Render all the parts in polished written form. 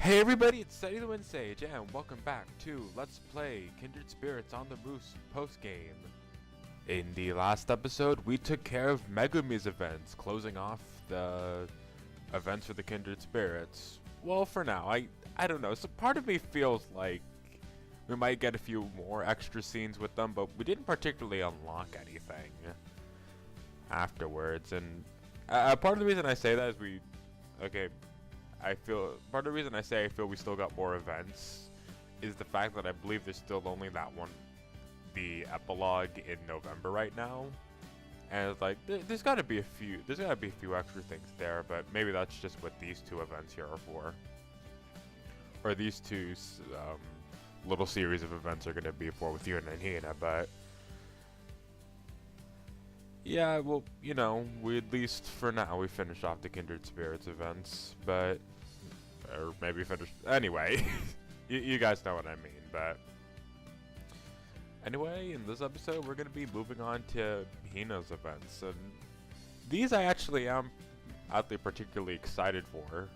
Hey everybody, it's Sunny the Wind Sage, and welcome back to Let's Play Kindred Spirits on the Moose post-game. In the last episode, we took care of Megumi's events, closing off the events for the Kindred Spirits. Well, for now, I don't know, so part of me feels like we might get a few more extra scenes with them, but we didn't particularly unlock anything afterwards, and part of the reason I say that is part of the reason I say I feel we still got more events is the fact that I believe there's still only that one, the epilogue in November right now, and it's like there's gotta be a few extra things there, but maybe that's just what these two events here are for, or these two little series of events are gonna be for with Yuna and Hina, but. Yeah, well, you know, we at least for now we finished off the Kindred Spirits events, but or maybe finished anyway. you guys know what I mean, but anyway, in this episode we're gonna be moving on to Hina's events, and these I actually am oddly particularly excited for.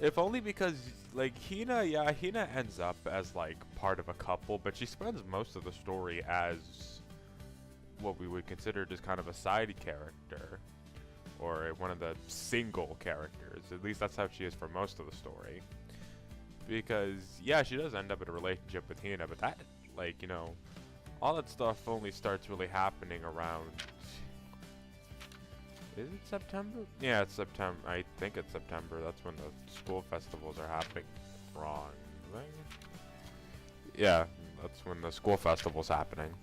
If only because like Hina ends up as like part of a couple, but she spends most of the story as what we would consider just kind of a side character, or one of the single characters. At least that's how she is for most of the story. Because yeah, she does end up in a relationship with Hina, but that, like, you know, all that stuff only starts really happening around. Is it September? Yeah, it's September. I think it's September. That's when the school festivals are happening. Wrong thing? Yeah, that's when the school festival's happening.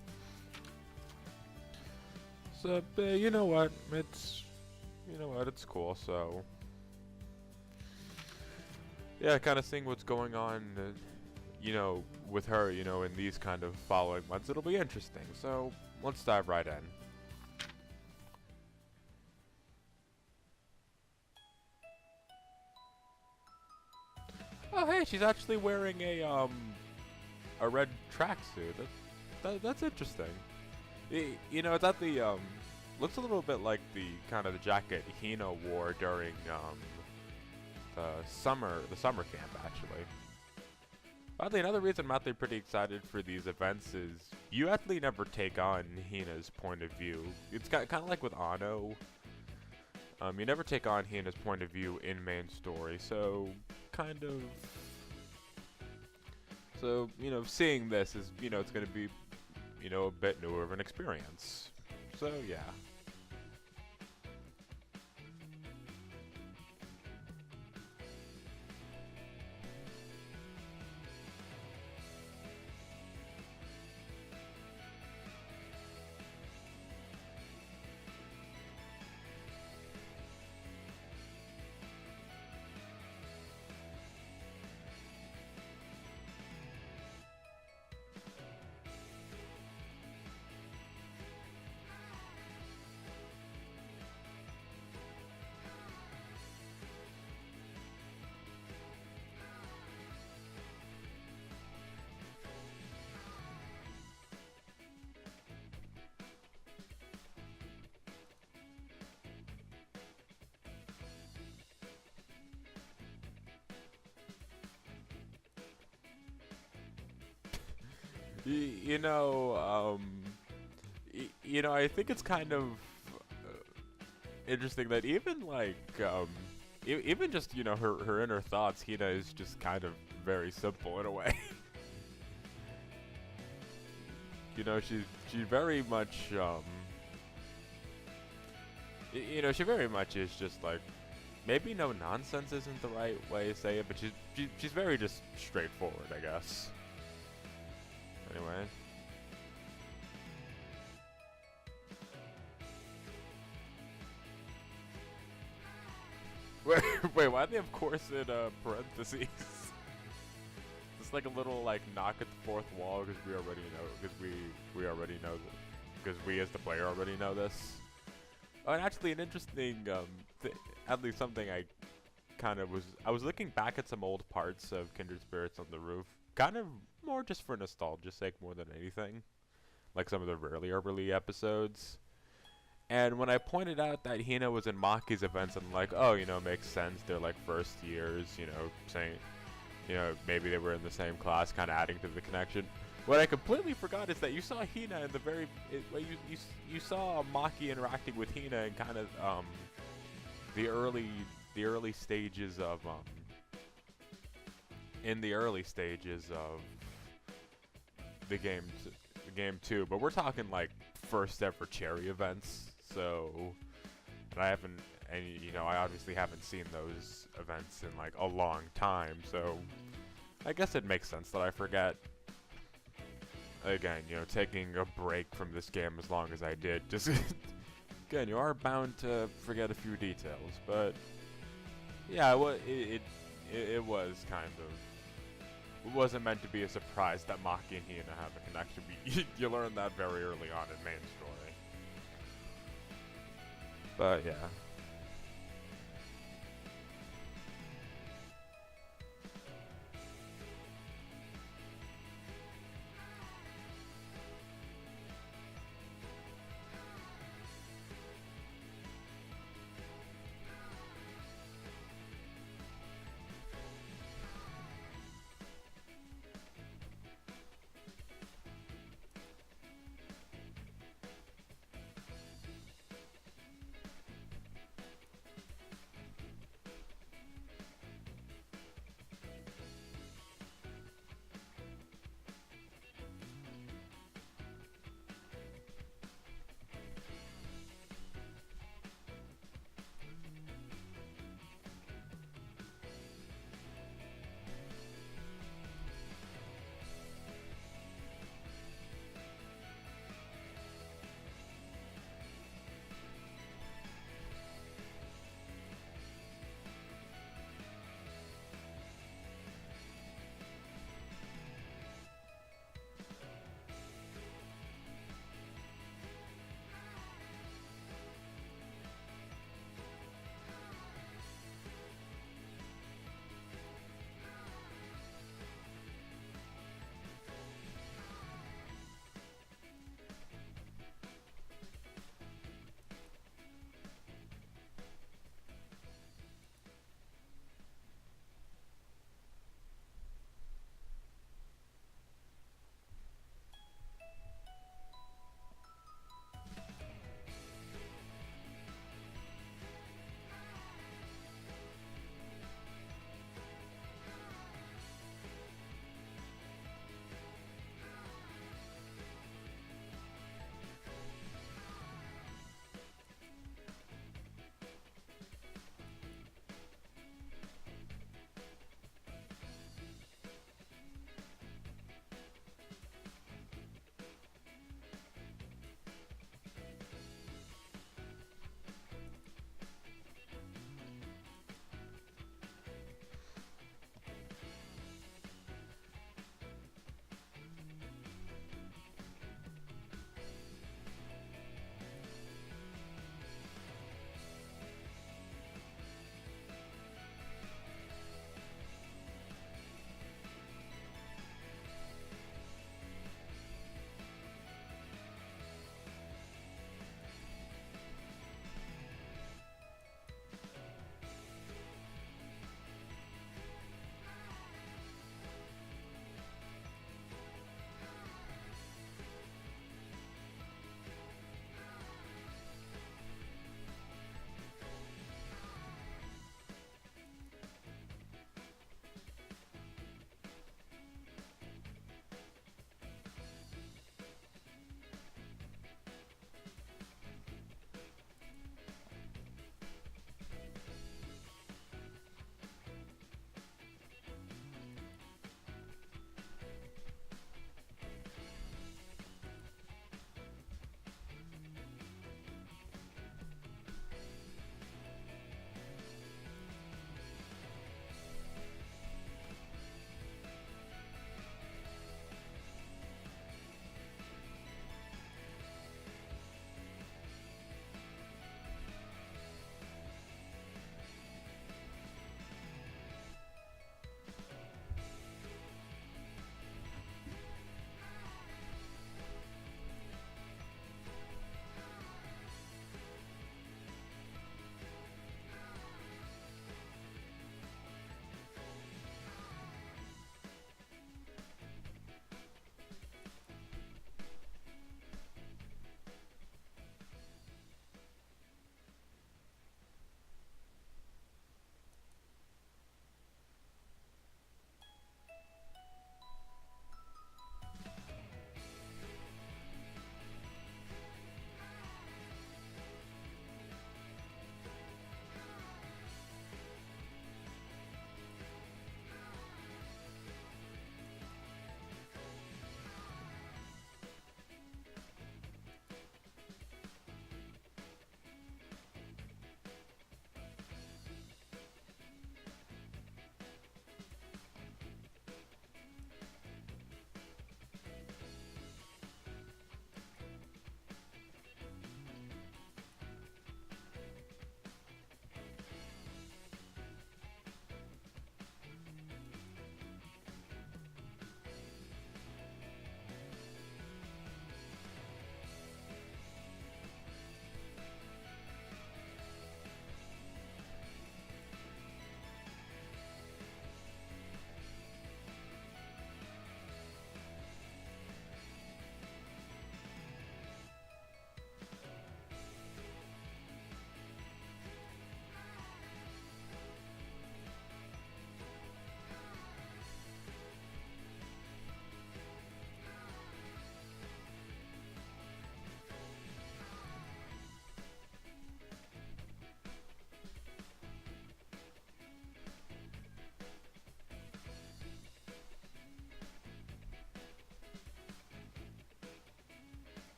So, you know what? It's cool. So, yeah, kind of seeing what's going on, you know, with her, you know, in these kind of following months. It'll be interesting. So, let's dive right in. Oh, hey, she's actually wearing a red tracksuit. That's interesting. You know, it's at the looks a little bit like the kind of the jacket Hina wore during the summer camp, actually. Oddly, another reason I'm actually pretty excited for these events is you actually never take on Hina's point of view. It's kind of like with Anno. You never take on Hina's point of view in main story, so you know, seeing this is, you know, it's gonna be, you know, a bit newer of an experience. So yeah. You know, I think it's kind of interesting that even like, even just, you know, her inner thoughts, Hina is just kind of very simple in a way. You know, she very much, you know, she very much is just like, maybe no nonsense isn't the right way to say it, but she's very just straightforward, I guess. Anyway. Wait, why do they have course in parentheses? It's like a little like knock at the fourth wall because we already know, because we as the player already know this. Oh, and actually an interesting, at least something I was looking back at some old parts of Kindred Spirits on the Roof, kind of more just for nostalgia's sake more than anything, like some of the early episodes. And when I pointed out that Hina was in Maki's events, I'm like, oh, you know, makes sense. They're like first years, you know, saying, you know, maybe they were in the same class, kind of adding to the connection. What I completely forgot is that you saw Hina in the you saw Maki interacting with Hina in kind of the early the early stages of in the early stages of the game the game too. But we're talking like first ever cherry events, so and I haven't and you know I obviously haven't seen those events in like a long time, so I guess it makes sense that I forget. Again, you know, taking a break from this game as long as I did, just again, you are bound to forget a few details, but yeah, it was kind of, it wasn't meant to be a surprise that Maki and Hina have a connection. You learn that very early on in main story. But yeah.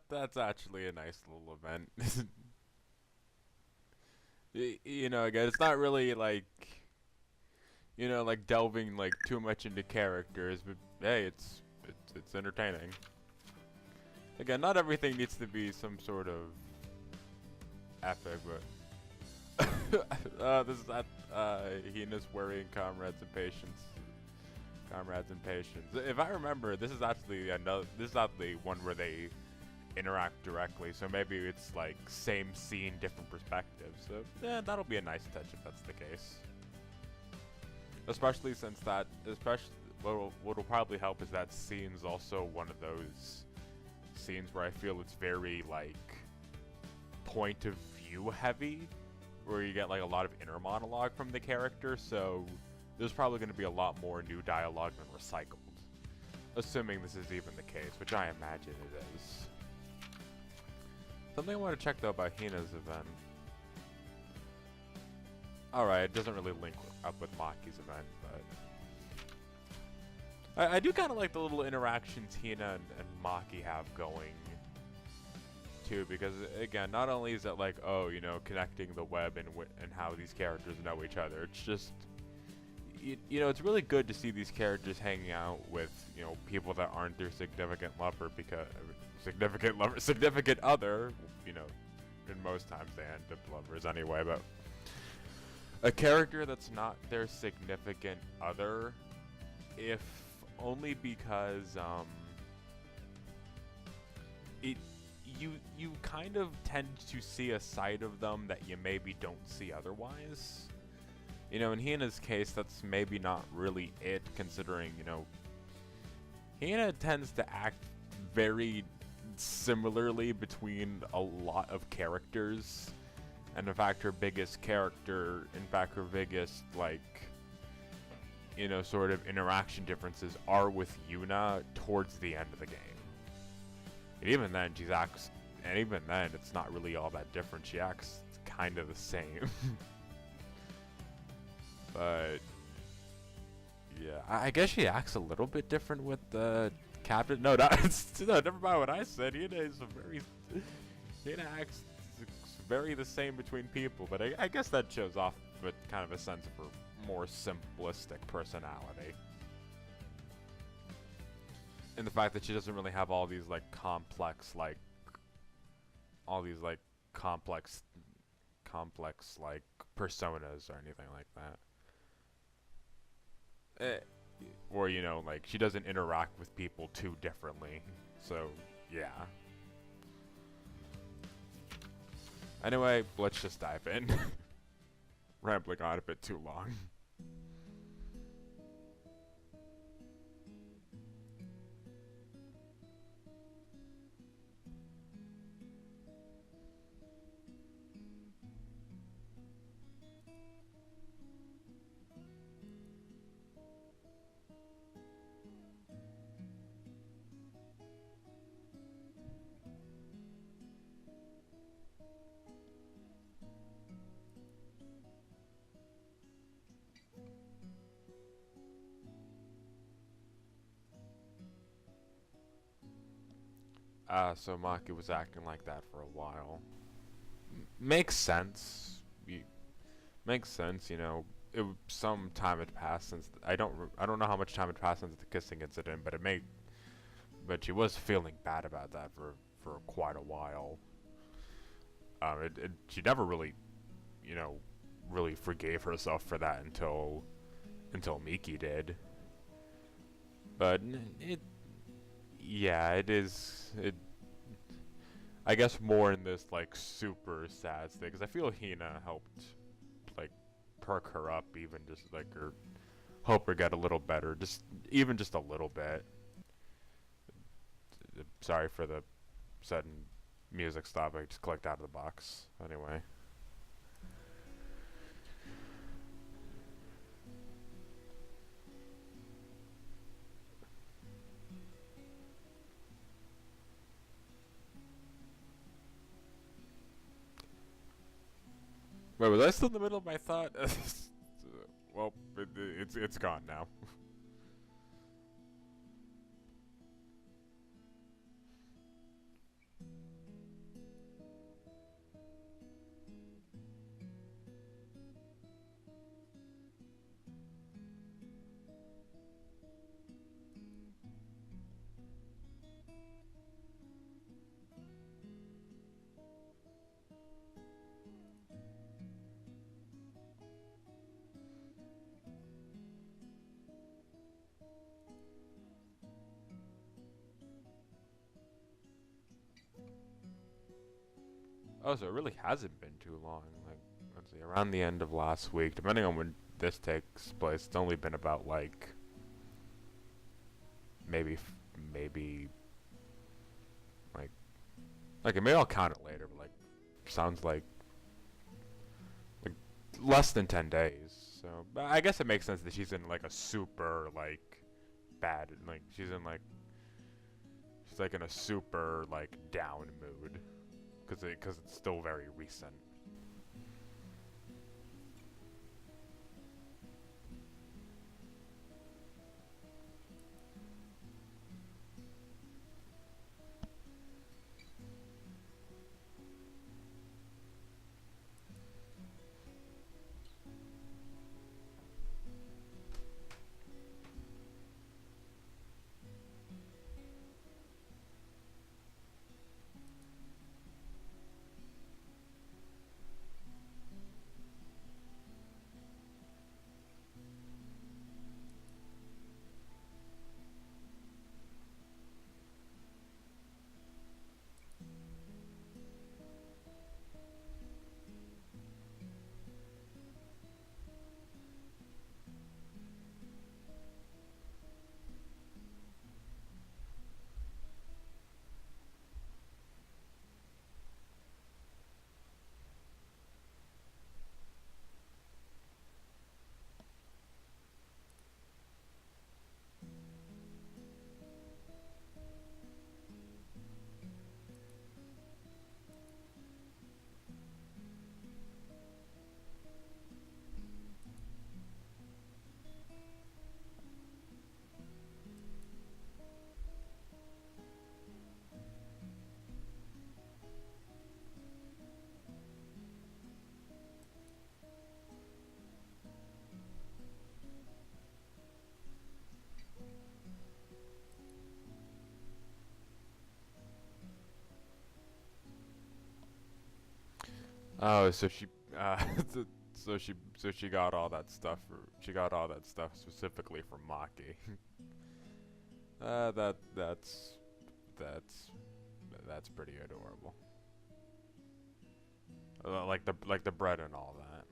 That's actually a nice little event. You know, again, it's not really like, you know, like delving like too much into characters, but hey, it's entertaining. Again, not everything needs to be some sort of epic, but this is at Hina's worrying comrades and patience. Comrades and patience. If I remember, this is actually another. This is not the one where they interact directly, so maybe it's like same scene, different perspectives. So yeah, that'll be a nice touch if that's the case. Especially since that, especially what'll probably help is that scene's also one of those scenes where I feel it's very like point of view heavy, where you get like a lot of inner monologue from the character. So there's probably going to be a lot more new dialogue than recycled, assuming this is even the case, which I imagine it is. Something I want to check though about Hina's event. Alright, it doesn't really link up with Maki's event, but I do kind of like the little interactions Hina and Maki have going too, because again, not only is it like, oh, you know, connecting the web and how these characters know each other, it's just, you know, it's really good to see these characters hanging out with, you know, people that aren't their significant lover, because significant other, you know, and most times they end up lovers anyway, but a character that's not their significant other, if only because you kind of tend to see a side of them that you maybe don't see otherwise. You know, in Hina's case, that's maybe not really it, considering, you know, Hina tends to act very similarly between a lot of characters, and in fact her biggest character, in fact her biggest, like, you know, sort of interaction differences are with Yuna towards the end of the game. And even then, it's not really all that different. She acts kind of the same. But yeah, I guess she acts a little bit different with the captain. No, no, never mind what I said. Hina acts very the same between people, but I guess that shows off with kind of a sense of her more simplistic personality. And the fact that she doesn't really have all these like complex like personas or anything like that. Or, you know, like, she doesn't interact with people too differently. So, yeah. Anyway, let's just dive in. Rambling on a bit too long. So Maki was acting like that for a while. Makes sense. Makes sense, you know. Some time had passed since I don't know how much time had passed since the kissing incident, but she was feeling bad about that for quite a while. She never really, you know, really forgave herself for that until Miki did. But yeah, it is. I guess more in this like super sad state, because I feel Hina helped like perk her up, even just like or help her get a little better, even just a little bit. Sorry for the sudden music stop. I just clicked out of the box. Anyway. Wait, was I still in the middle of my thought? Well, it's gone now. Oh, so it really hasn't been too long. Like, let's see, around the end of last week, depending on when this takes place, it's only been about like maybe like maybe I'll count it later, but like sounds like less than 10 days. So, but I guess it makes sense that she's in like a super like bad like she's like in a super like down mood because it's still very recent. Oh, so she, uh, so she got all that stuff. She got all that stuff specifically from Maki. That's that's that's pretty adorable. Like the bread and all that.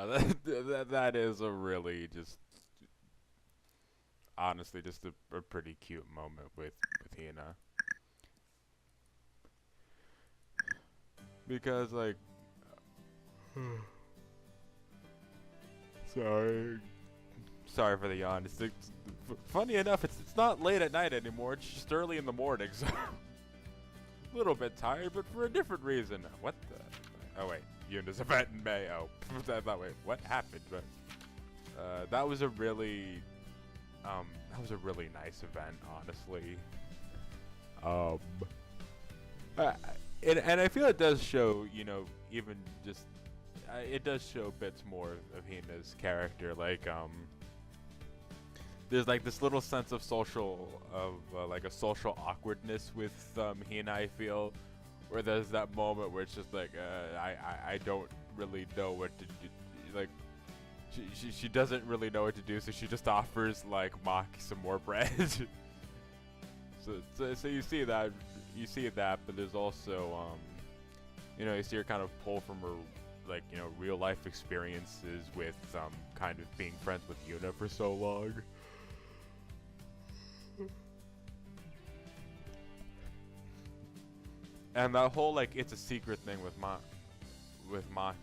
That is a really just honestly just a pretty cute moment with Hina because like sorry sorry for the yawn. Funny enough, it's not late at night anymore. It's just early in the morning, so a little bit tired, but for a different reason. What the? Oh wait, Yuna's event in May. Oh, I thought wait, what happened? But that was a really nice event, honestly. And I feel it does show, you know, even just it does show bits more of Hina's character, like there's like this little sense of like a social awkwardness with Hina, I feel, where there's that moment where it's just like I don't really know what to do, like she doesn't really know what to do, so she just offers like Maki some more bread. so you see that, but there's also you know, you see her kind of pull from her, like, you know, real life experiences with kind of being friends with Yuna for so long. And that whole like it's a secret thing with Maki,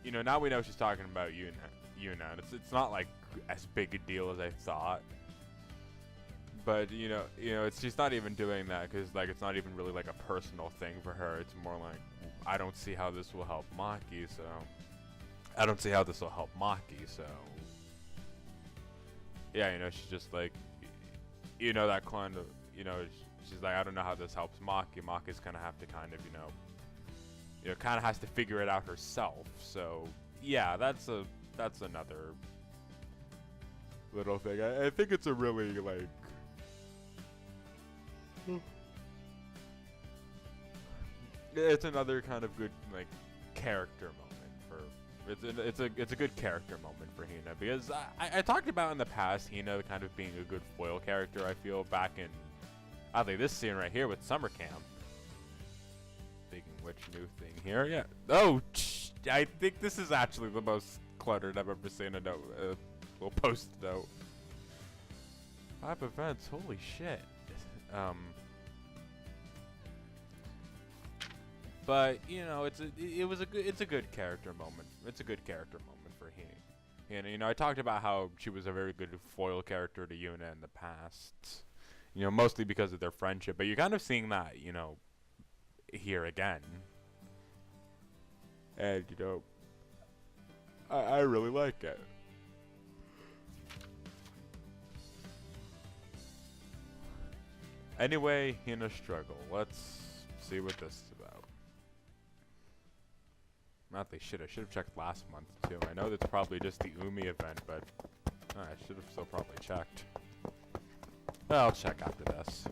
you know, now we know she's talking about Yuna, and it's not like as big a deal as I thought. But you know, she's not even doing that because like it's not even really like a personal thing for her. It's more like I don't see how this will help Maki, so yeah, you know, she's just like, you know, that kind of, you know, she's like, I don't know how this helps Maki. Maki's gonna have to kind of, you know, kind of has to figure it out herself. So yeah, that's another little thing. I think it's a really like. It's another kind of good like character moment for it's a good character moment for Hina, because I talked about in the past Hina kind of being a good foil character. I feel back in I think this scene right here with summer camp. Speaking which, new thing here, yeah. Oh, I think this is actually the most cluttered I've ever seen a note. Little post note. 5 events, holy shit. But you know, it's a good character moment. It's a good character moment for Hina. And you know, I talked about how she was a very good foil character to Yuna in the past. You know, mostly because of their friendship. But you're kind of seeing that, you know, here again. And you know, I really like it. Anyway, Hina struggle. Let's see what this is about. Not they should. I should have checked last month too. I know that's probably just the Umi event, but I should have still probably checked. I'll check after this.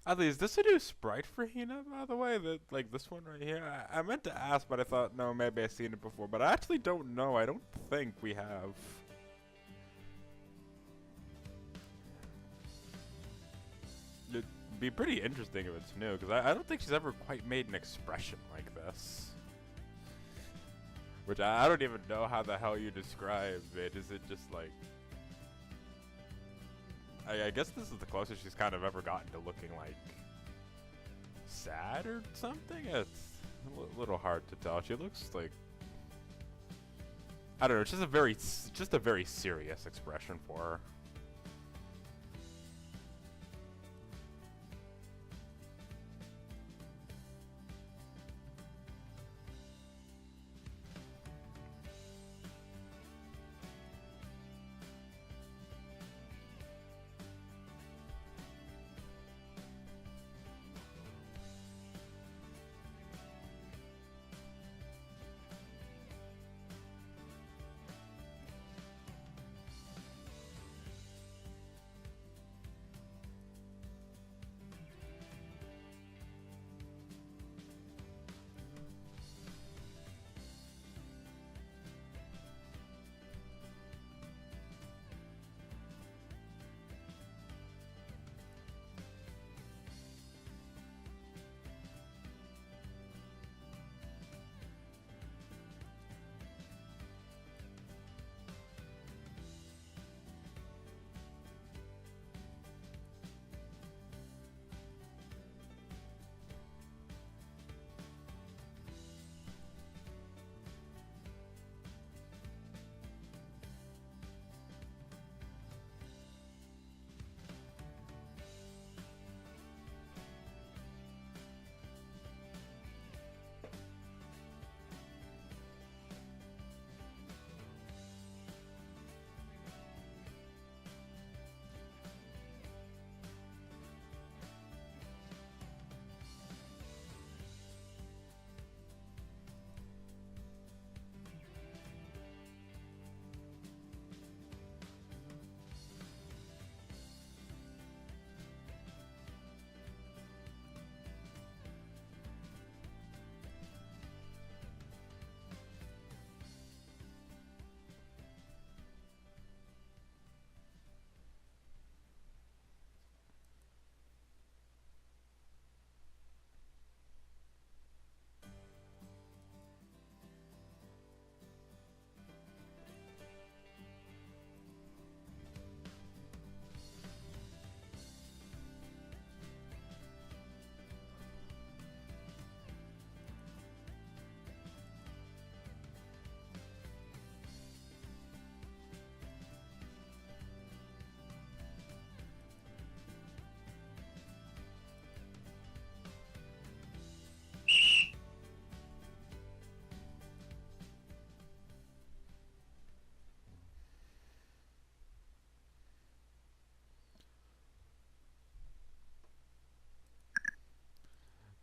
Oddly, is this a new sprite for Hina, by the way? That like this one right here? I meant to ask, but I thought, no, maybe I've seen it before. But I actually don't know. I don't think we have. It'd be pretty interesting if it's new, because I don't think she's ever quite made an expression like this. Which I don't even know how the hell you describe it. Is it just like... I guess this is the closest she's kind of ever gotten to looking like sad or something. It's a little hard to tell. She looks like, I don't know. It's just a very serious expression for her.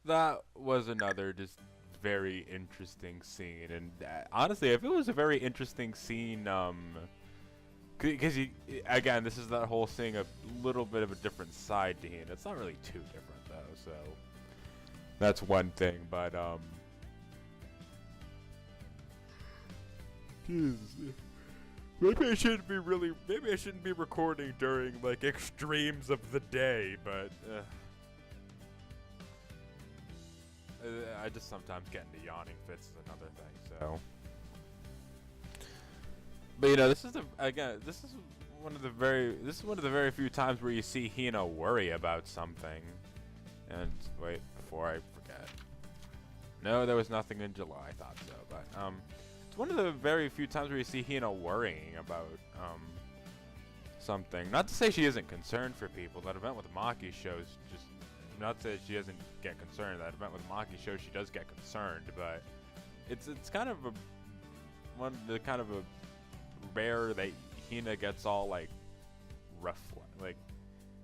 That was another just very interesting scene, and honestly, if it was a very interesting scene, because again, this is that whole seeing a little bit of a different side to him. It's not really too different though, so that's one thing. But jeez, maybe I shouldn't be maybe I shouldn't be recording during like extremes of the day, but. I just sometimes get into yawning fits is another thing, so. But you know, this is one of the very few times where you see Hina worry about something. And wait, before I forget. No, there was nothing in July, I thought so, but it's one of the very few times where you see Hina worrying about something. Not to say she isn't concerned for people. That event with Maki shows just not to say she doesn't get concerned. That event with Maki shows she does get concerned, but it's kind of a rare that Hina gets all like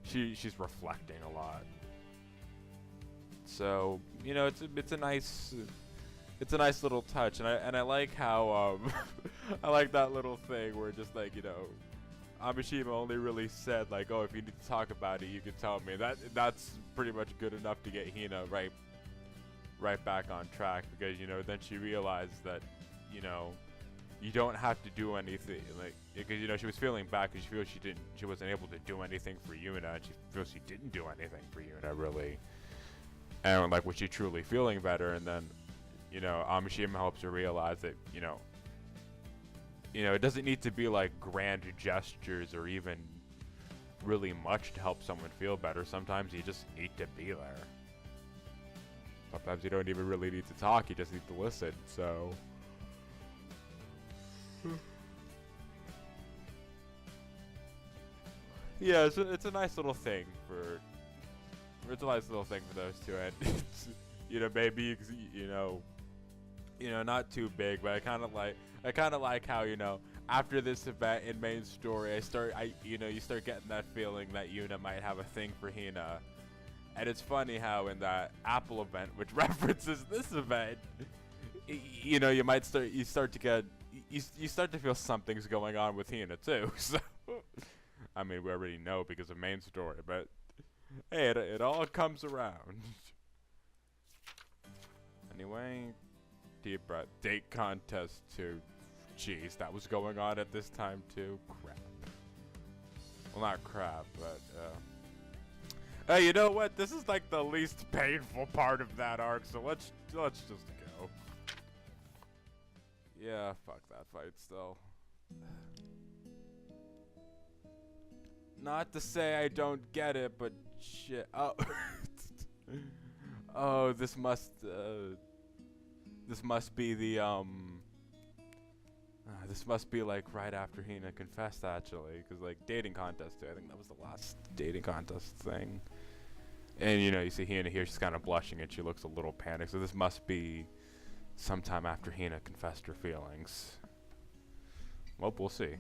she's reflecting a lot. So you know, it's a nice little touch, and I like how I like that little thing where just like, you know, Amishima only really said like, "Oh, if you need to talk about it, you can tell me." That's pretty much good enough to get Hina right back on track, because then she realized that you know you don't have to do anything, like, because she was feeling bad because she feels she wasn't able to do anything for Yuna, and she feels she didn't do anything for Yuna really, and like, was she truly feeling better? And then Amishima helps her realize that it doesn't need to be like grand gestures or even really much to help someone feel better. Sometimes you just need to be there. Sometimes you don't even really need to talk, you just need to listen. So yeah, it's a nice little thing for those two, and maybe not too big, but I kind of like how after this event in main story, you start getting that feeling that Yuna might have a thing for Hina, and it's funny how in that Apple event, which references this event, you start to feel something's going on with Hina too. So I mean, we already know because of main story, but hey, it all comes around. Anyway, deep breath. Date contest 2. Jeez, that was going on at this time too. Crap. Well, not crap, but hey, you know what? This is like the least painful part of that arc, so let's just go. Yeah, fuck that fight still. Not to say I don't get it, but shit. Oh, oh, this must be the this must be like right after Hina confessed, actually, because like dating contest 2, I think that was the last dating contest thing. And you see Hina here, she's kind of blushing and she looks a little panicked. So this must be sometime after Hina confessed her feelings. Well, we'll see.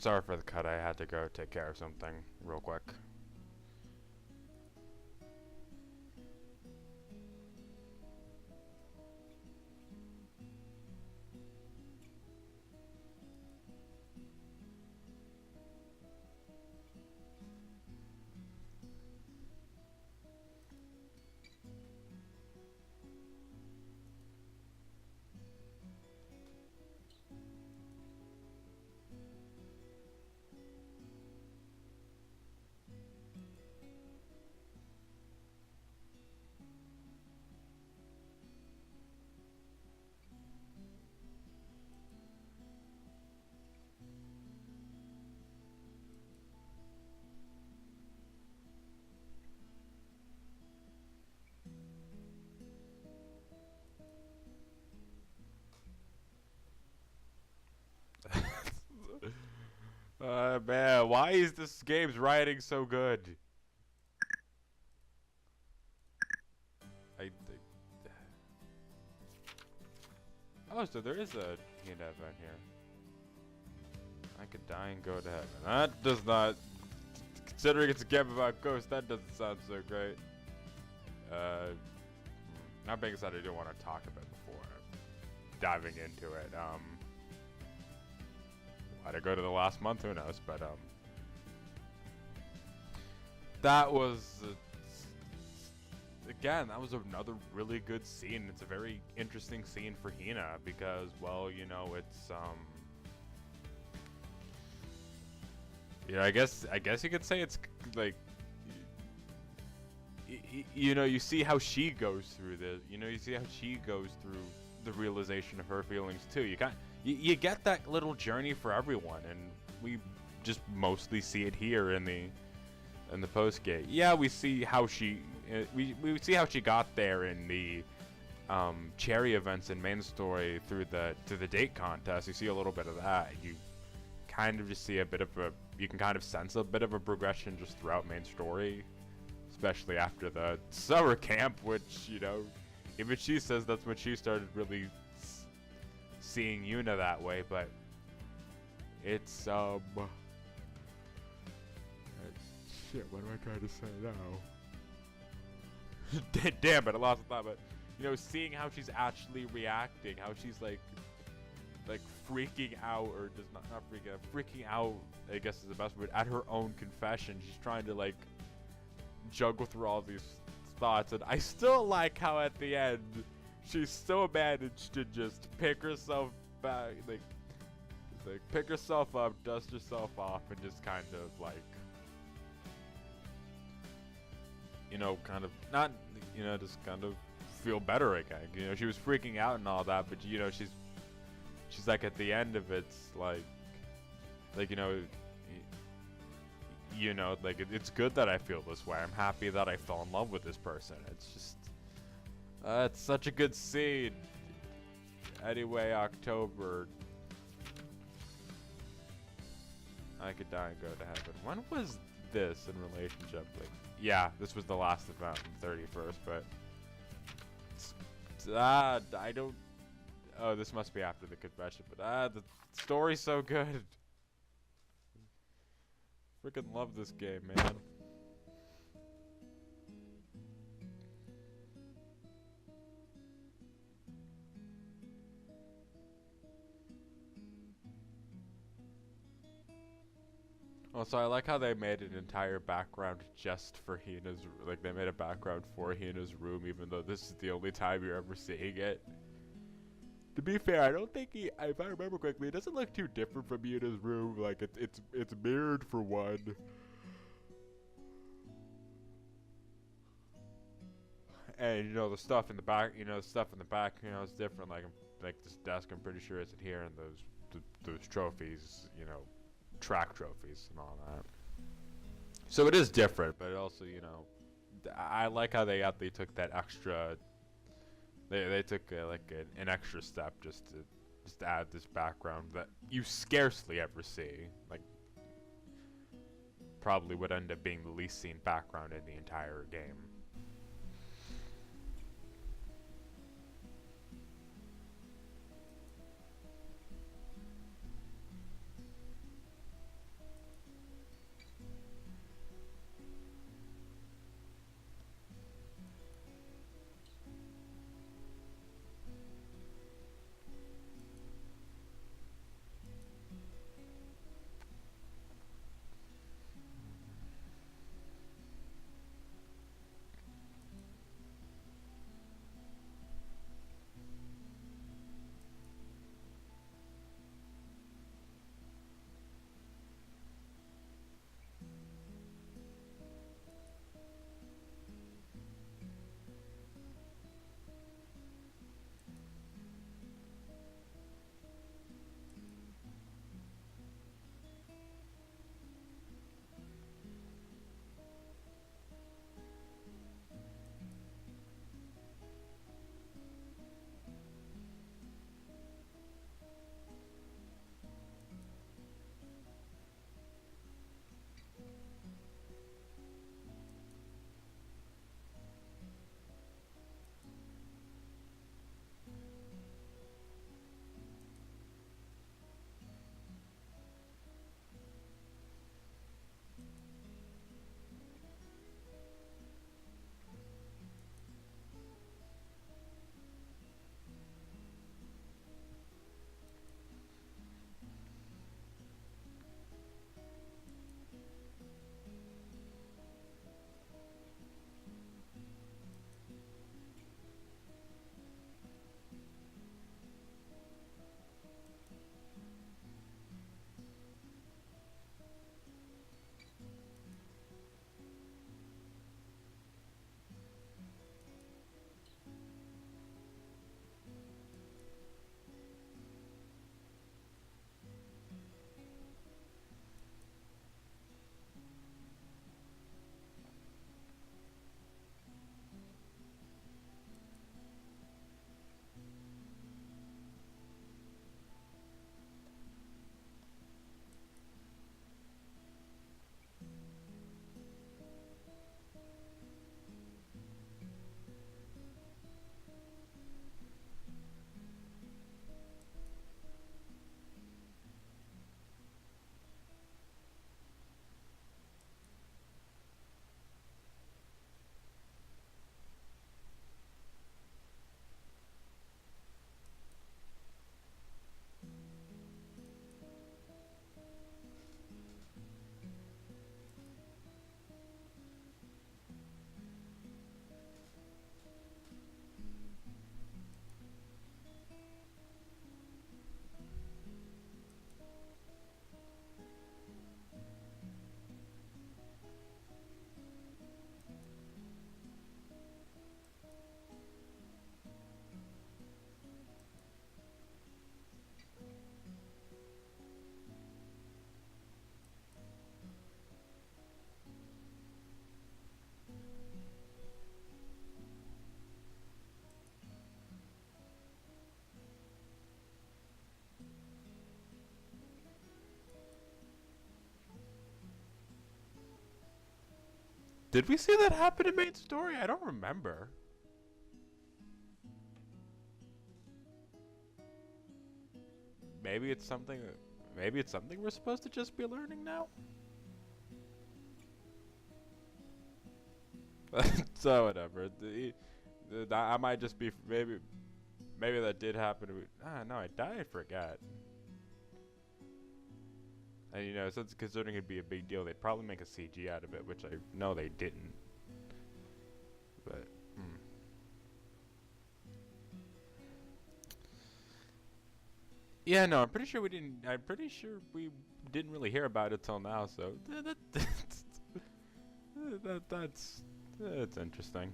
sorry for the cut. I had to go take care of something real quick. Man, why is this game's writing so good? I oh, so there is a Hina event here. I could die and go to heaven. That does not, considering it's a game about ghosts, that doesn't sound so great. Not being said, I do want to talk about it before diving into it. Why'd I go to the last month? Who knows? But that was again, that was another really good scene. It's a very interesting scene for Hina because, well, you know, it's you know, I guess you could say it's like, you know, you see how she goes through this. You know, you see how she goes through the realization of her feelings too. You get that little journey for everyone, and we just mostly see it here in the post game. Yeah, we see how she we see how she got there in the cherry events and main story through the date contest. You see a little bit of that. You kind of just see a bit of a, you can kind of sense a bit of a progression just throughout main story, especially after the summer camp, which, you know, even she says that's when she started really seeing Yuna that way. But it's shit, what am I trying to say now? Damn it, I lost the thought. But, you know, seeing how she's actually reacting, how she's like freaking out, or just not freaking out, freaking out, I guess is the best word, at her own confession. She's trying to like juggle through all these thoughts, and I still like how at the end she still managed to just pick herself back, like pick herself up, dust herself off, and just kind of like, you know, kind of not, you know, just kind of feel better again. You know, she was freaking out and all that, but, you know, she's like at the end of it's like you know, like it's good that I feel this way. I'm happy that I fell in love with this person. It's just it's such a good scene. Anyway, October, I could die and go to heaven. When was this in relationship? Like, yeah, this was the last event on the 31st, but I don't. Oh, this must be after the confession, but the story's so good. Freaking love this game, man. Also, I like how they made an entire background just for Hina's, like they made a background for Hina's room, even though this is the only time you're ever seeing it. To be fair, I don't think he, if I remember correctly, it doesn't look too different from Hina's room. Like it's mirrored for one. And, you know, the stuff in the back, you know, it's different. Like this desk, I'm pretty sure isn't here, and those trophies, you know, track trophies and all that. So it is different, but it also, you know, I like how they took that extra. They took an extra step just to add this background that you scarcely ever see. Like, probably would end up being the least seen background in the entire game. Did we see that happen in main story? I don't remember. Maybe it's something. Maybe it's something we're supposed to just be learning now. So whatever. I might just be maybe that did happen. No, I forgot. And you know, since considering it'd be a big deal, they'd probably make a CG out of it, which I know they didn't. But yeah, no, I'm pretty sure we didn't. I'm pretty sure we didn't really hear about it till now. So that's interesting.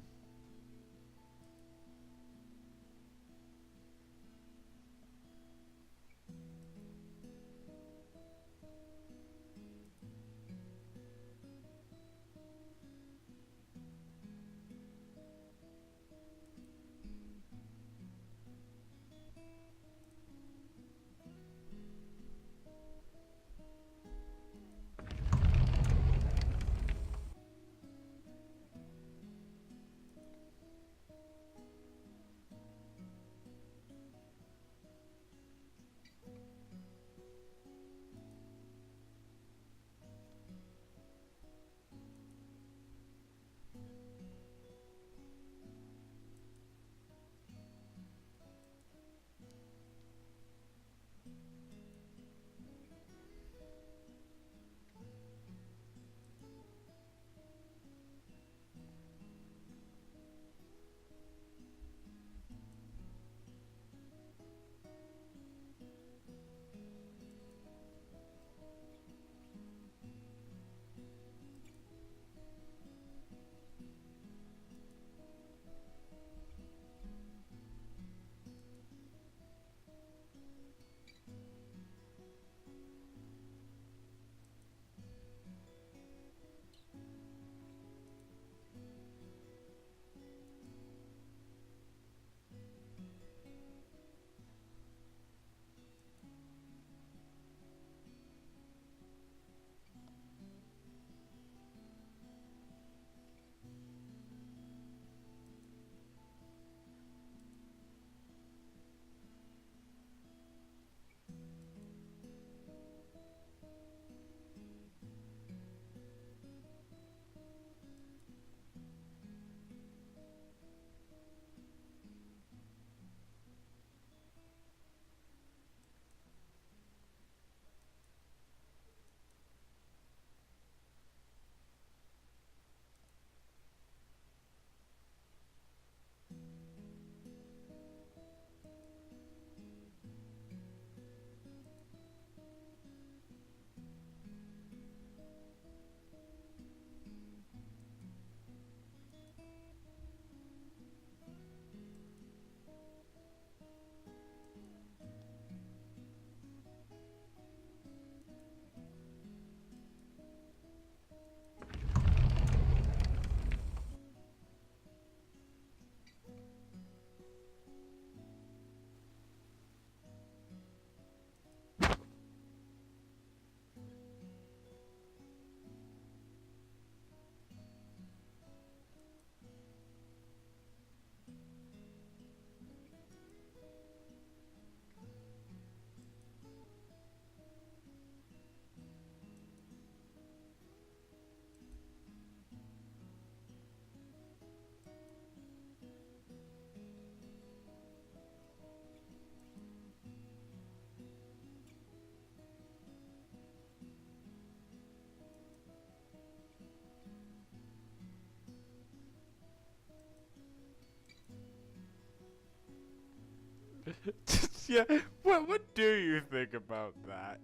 Yeah. What do you think about that?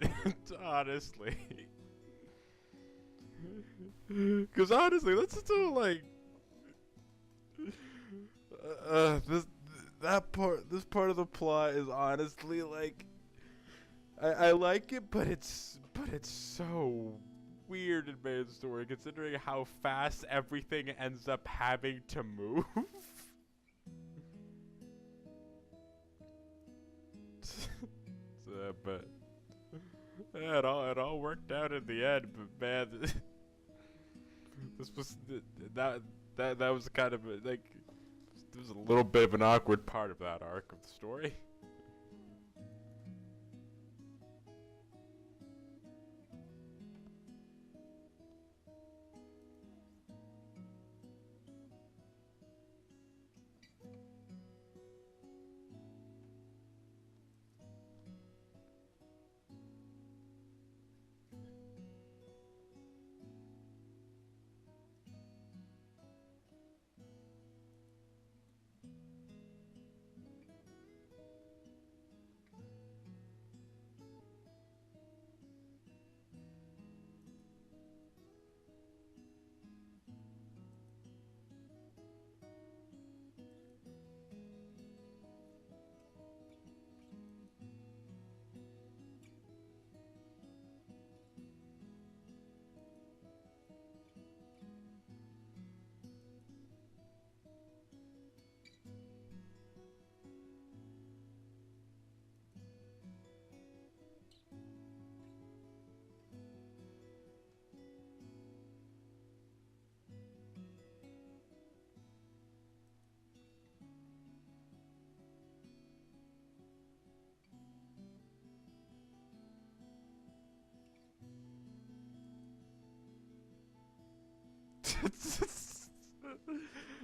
Honestly. Because honestly, that's still like this part of the plot is honestly like I like it, but it's so weird in main story considering how fast everything ends up having to move. But yeah, it all worked out in the end. But man, This was that was kind of like there was a little bit of an awkward part of that arc of the story.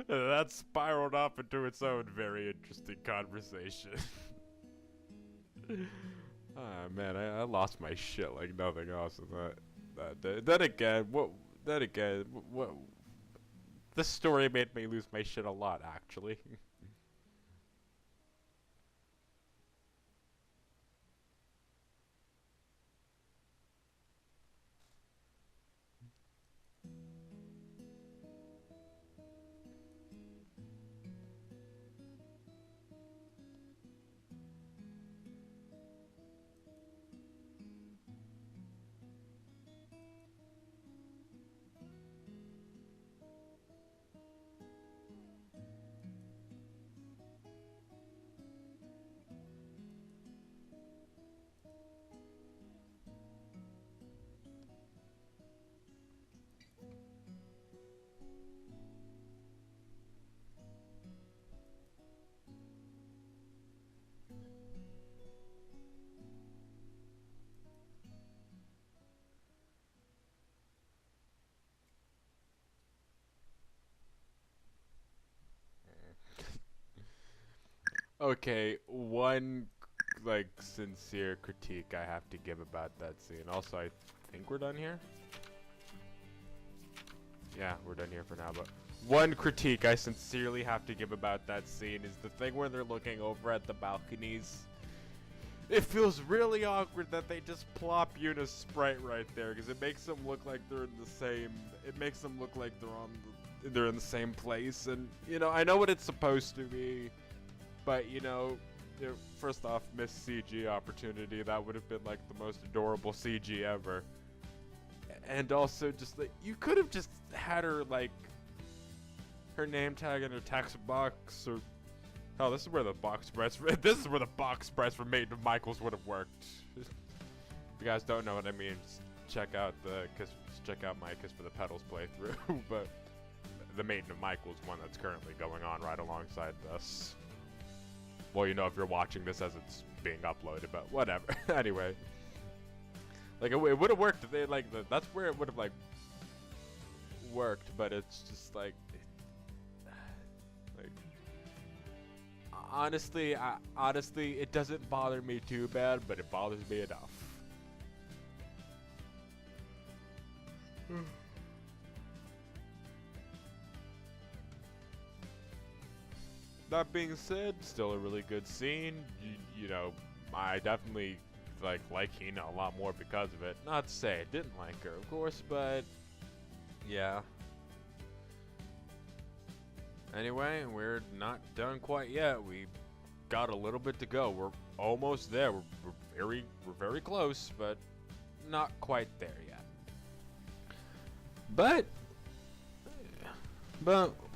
That spiraled off into its own very interesting conversation. Ah man, I lost my shit like nothing else in that day. Then again, what? This story made me lose my shit a lot, actually. Okay, one like sincere critique I have to give about that scene. Also, I think we're done here. Yeah, we're done here for now, but one critique I sincerely have to give about that scene is the thing where they're looking over at the balconies. It feels really awkward that they just plop Yuna's sprite right there, because it makes them look like they're in the same. It makes them look like they're in the same place, and you know, I know what it's supposed to be, but you know, first off, missed CG opportunity. That would have been like the most adorable CG ever. And also, just like, you could have just had her like her name tag in her text box, or oh, this is where the box spreads. This is where the box spreads for Maiden of Michaels would have worked. If you guys don't know what I mean, just check out my Kiss for the Petals playthrough. But the Maiden of Michaels one that's currently going on right alongside this. Well, you know, if you're watching this as it's being uploaded, but whatever. Anyway, like it would have worked. They like that's where it would have like worked, but it's just like honestly, it doesn't bother me too bad, but it bothers me enough. That being said, still a really good scene. You know, I definitely like Hina a lot more because of it. Not to say I didn't like her, of course, but yeah. Anyway, we're not done quite yet. We got a little bit to go. We're almost there. We're very close, but not quite there yet. But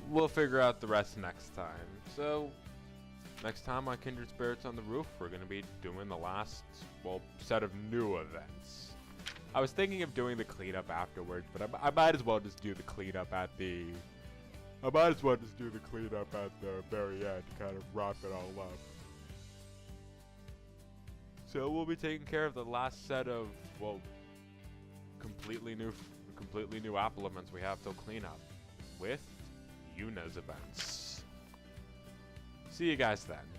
we'll figure out the rest next time. So next time on Kindred Spirits on the Roof, we're gonna be doing the last set of new events. I was thinking of doing the cleanup afterwards, but I might as well just do the cleanup at the. I might as well just do the cleanup at the very end to kind of wrap it all up. So we'll be taking care of the last set of, well, completely new implements we have to clean up with Yuna's events. See you guys then.